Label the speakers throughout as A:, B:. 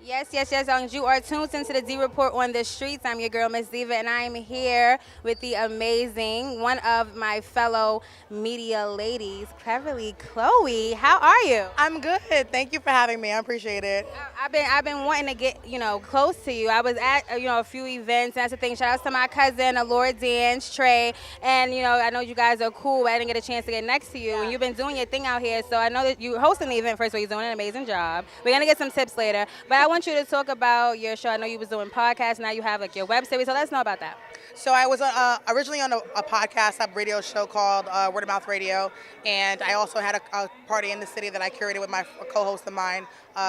A: Yes, yes, yes. You are tuned into the Diva Report on the streets. I'm your girl, Miss Diva, and I am here with the amazing one of my fellow media ladies, Cleverly Chloe. How are you?
B: I'm good. Thank you for having me. I appreciate it.
A: I've been wanting to get close to you. I was at a few events. That's the thing. Shout out to my cousin, Alora Dance, Trey, and I know you guys are cool. But I didn't get a chance to get next to you, and you've been doing your thing out here. So I know that you hosting the event first of all. You're doing an amazing job. We're gonna get some tips later, but I want you to talk about your show. I know you was doing podcasts. Now you have like your web series. So let's know about that.
B: So I was originally on a podcast, a radio show called Word of Mouth Radio, and I also had a party in the city that I curated with my co-host of mine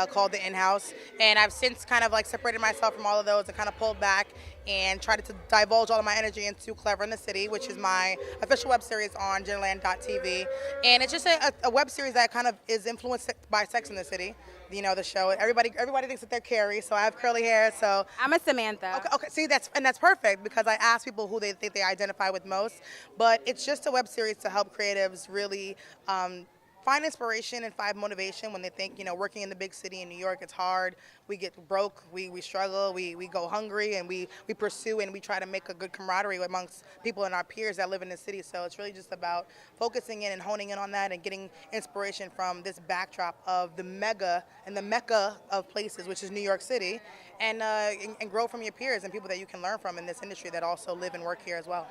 B: called The In-House. And I've since kind of like separated myself from all of those and kind of pulled back and tried to divulge all of my energy into Clever in the City, which is my official web series on Genderland.tv. And it's just a web series that kind of is influenced by Sex in the City. The show. Everybody thinks that they're Carrie, so I have curly hair. So
A: I'm a Samantha.
B: okay. See, that's perfect because I ask people who they think they identify with most. But it's just a web series to help creatives really find inspiration and find motivation when they think, working in the big city in New York, it's hard. We get broke, we struggle, we go hungry, and we pursue and we try to make a good camaraderie amongst people and our peers that live in the city. So it's really just about focusing in and honing in on that and getting inspiration from this backdrop of the mecca of places, which is New York City, and grow from your peers and people that you can learn from in this industry that also live and work here as well.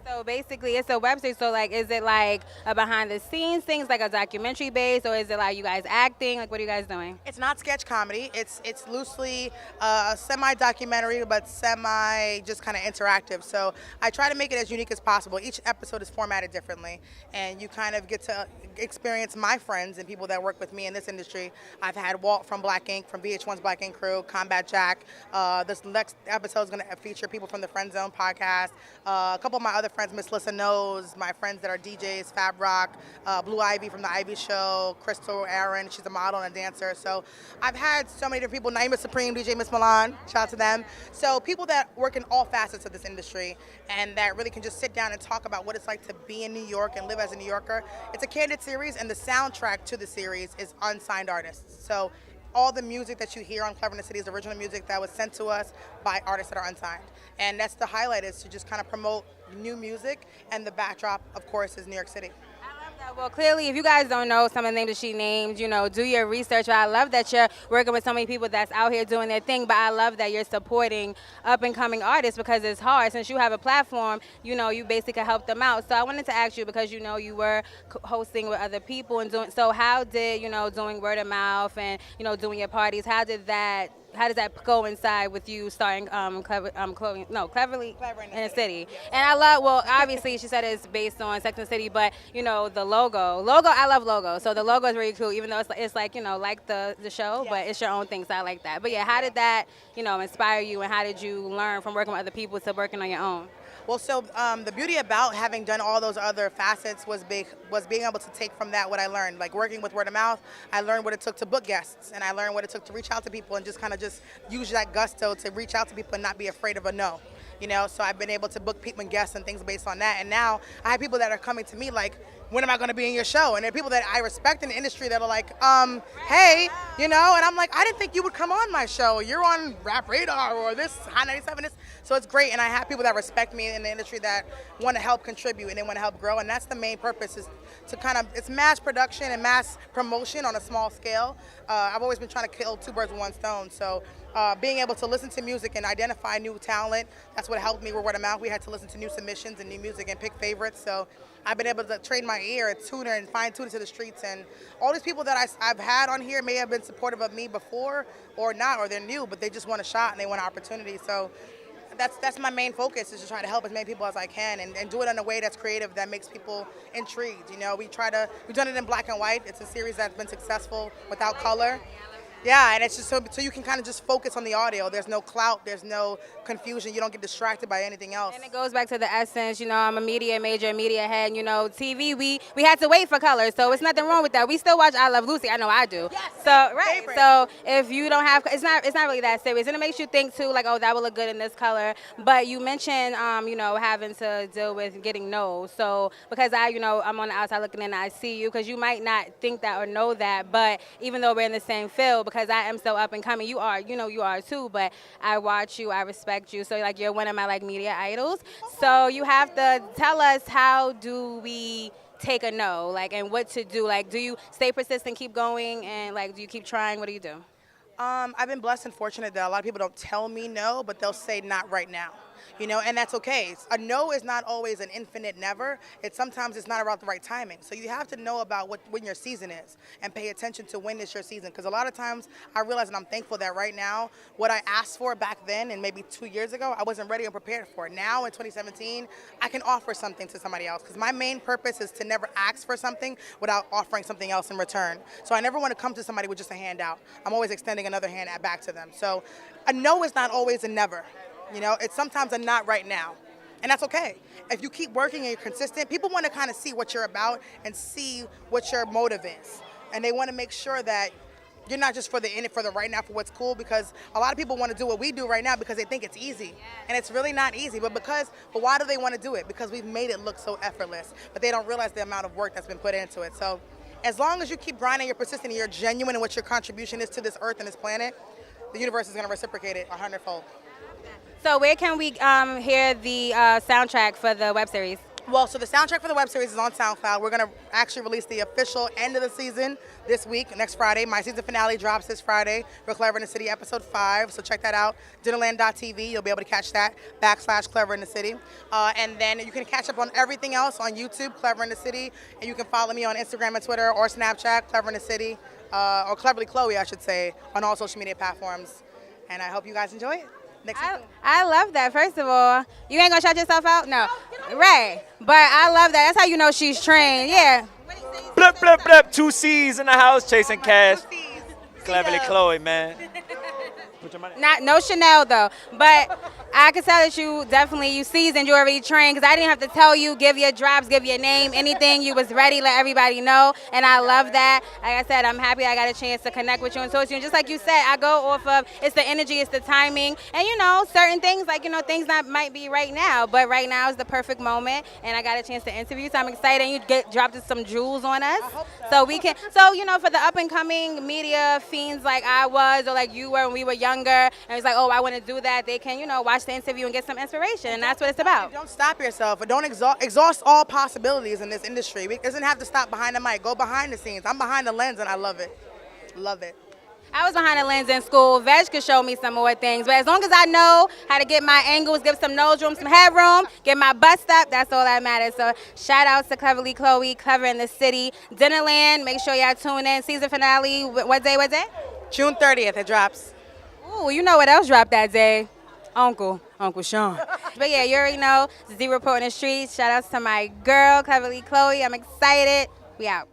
A: So basically, it's a web series. So like, is it like a behind the scenes things, like a documentary based, or is it like you guys acting? Like, what are you guys doing?
B: It's not sketch comedy. It's loosely semi-documentary, but semi just kind of interactive. So I try to make it as unique as possible. Each episode is formatted differently, and you kind of get to experience my friends and people that work with me in this industry. I've had Walt from Black Ink, from VH1's Black Ink crew, Combat Jack. This next episode is going to feature people from the Friend Zone podcast. A couple of my other friends, Miss Lissa Knows, my friends that are DJs, Fab Rock, Blue Ivy from the Ivy Show, Crystal Aaron, she's a model and a dancer. So I've had so many different people, Naima Supreme, DJ Miss Milan, shout out to them. So people that work in all facets of this industry and that really can just sit down and talk about what it's like to be in New York and live as a New Yorker. It's a candid series, and the soundtrack to the series is unsigned artists. So all the music that you hear on Clever in the City is original music that was sent to us by artists that are unsigned. And that's the highlight, is to just kind of promote new music, and the backdrop, of course, is New York City.
A: Well, clearly, if you guys don't know some of the names that she named, do your research. But I love that you're working with so many people that's out here doing their thing. But I love that you're supporting up-and-coming artists, because it's hard. Since you have a platform, you basically help them out. So I wanted to ask you, because you were hosting with other people and doing. So how did doing word of mouth and doing your parties? How does that coincide with you starting Cleverly in the City? And I love, well, obviously she said it's based on Sex and the City, but the logo, I love logo. So the logo is really cool, even though it's like like the show,
B: Yes.
A: but it's your own thing. So I like that. But yeah, how did that inspire you, and how did you learn from working with other people to working on your own?
B: Well, so the beauty about having done all those other facets was being able to take from that what I learned. Like working with word of mouth, I learned what it took to book guests, and I learned what it took to reach out to people and just kind of just use that gusto to reach out to people and not be afraid of a no. So I've been able to book people and guests and things based on that. And now I have people that are coming to me like, when am I going to be in your show? And there are people that I respect in the industry that are like, hey, and I'm like, I didn't think you would come on my show. You're on Rap Radar or this High 97. So it's great. And I have people that respect me in the industry that want to help contribute and they want to help grow. And that's the main purpose, is to it's mass production and mass promotion on a small scale. I've always been trying to kill two birds with one stone. So being able to listen to music and identify new talent, that's what helped me with word of mouth. We had to listen to new submissions and new music and pick favorites. So I've been able to train my ear, a tuner, and fine tune it to the streets. And all these people that I've had on here may have been supportive of me before or not, or they're new, but they just want a shot and they want an opportunity. So that's my main focus, is to try to help as many people as I can and do it in a way that's creative, that makes people intrigued. We've done it in black and white. It's a series that's been successful without color. Yeah, and it's just so you can kind of just focus on the audio. There's no clout, there's no confusion. You don't get distracted by anything else.
A: And it goes back to the essence. I'm a media major, media head. TV, we had to wait for color, so it's nothing wrong with that. We still watch I Love Lucy. I know I do.
B: Yes,
A: so right.
B: favorite.
A: So if you don't have, it's not really that serious, and it makes you think too, like, oh, that will look good in this color. But you mentioned, having to deal with getting no's. So because I'm on the outside looking in, I see you, because you might not think that or know that, but even though we're in the same field, because I am so up and coming. You are, you are too, but I watch you, I respect you. So like you're one of my like media idols. So you have to tell us, how do we take a no, like, and what to do? Like, do you stay persistent, keep going, and like, do you keep trying? What do you do?
B: I've been blessed and fortunate that a lot of people don't tell me no, but they'll say not right now. And that's okay. A no is not always an infinite never. Sometimes it's not about the right timing. So you have to know about when your season is and pay attention to when is your season. Because a lot of times I realize, and I'm thankful that right now, what I asked for back then and maybe 2 years ago, I wasn't ready and prepared for it. Now in 2017, I can offer something to somebody else. Because my main purpose is to never ask for something without offering something else in return. So I never want to come to somebody with just a handout. I'm always extending another hand back to them. So a no is not always a never. It's sometimes a not right now. And that's okay. If you keep working and you're consistent, people want to kind of see what you're about and see what your motive is. And they want to make sure that you're not just in it for the right now, for what's cool, because a lot of people want to do what we do right now because they think it's easy. And it's really not easy. But why do they want to do it? Because we've made it look so effortless. But they don't realize the amount of work that's been put into it. So as long as you keep grinding, you're persistent, and you're genuine in what your contribution is to this earth and this planet, the universe is going to reciprocate it 100-fold.
A: So where can we hear the soundtrack for the web series?
B: Well, so the soundtrack for the web series is on SoundCloud. We're going to actually release the official end of the season this week, next Friday. My season finale drops this Friday for Clever in the City, episode 5. So check that out. Dinnerland.tv. You'll be able to catch that, /Clever in the City. And then you can catch up on everything else on YouTube, Clever in the City. And you can follow me on Instagram and Twitter or Snapchat, Clever in the City, or Cleverly Chloe, I should say, on all social media platforms. And I hope you guys enjoy it.
A: I love that. First of all, you ain't gonna shout yourself out? No. Right. But I love that. That's how you know she's trained. Yeah.
C: Blip, blip, blip. 2 C's in the house chasing cash. Cleverly Chloe, man. Put your money.
A: No Chanel though, but I can tell that you seasoned, you already trained, because I didn't have to tell you, give your drops, give your name, anything. You was ready, let everybody know, and I love that. Like I said, I'm happy I got a chance to connect with you and talk to you. And just like you said, I go off of it's the energy, it's the timing, and certain things like things that might be right now, but right now is the perfect moment, and I got a chance to interview, so I'm excited. And you dropped some jewels on us,
B: I hope
A: so we can. So for the up and coming media fiends like I was or like you were when we were younger, and it's like, oh, I want to do that. They can watch the interview and get some inspiration, and that's what it's about.
B: Don't stop yourself, but don't exhaust all possibilities in this industry. It doesn't have to stop behind the mic. Go behind the scenes. I'm behind the lens, and I love it. Love it.
A: I was behind the lens in school. Veg could show me some more things, but as long as I know how to get my angles, give some nose room, some headroom, get my bust up, that's all that matters. So shout out to Cleverly Chloe, Clever in the City, Dinnerland. Make sure y'all tune in. Season finale. What day?
B: June 30th. It drops.
A: Ooh, you know what else dropped that day? Uncle Sean. But yeah, you already know. Diva Report in the streets. Shout outs to my girl, Cleverly Chloe. I'm excited. We out.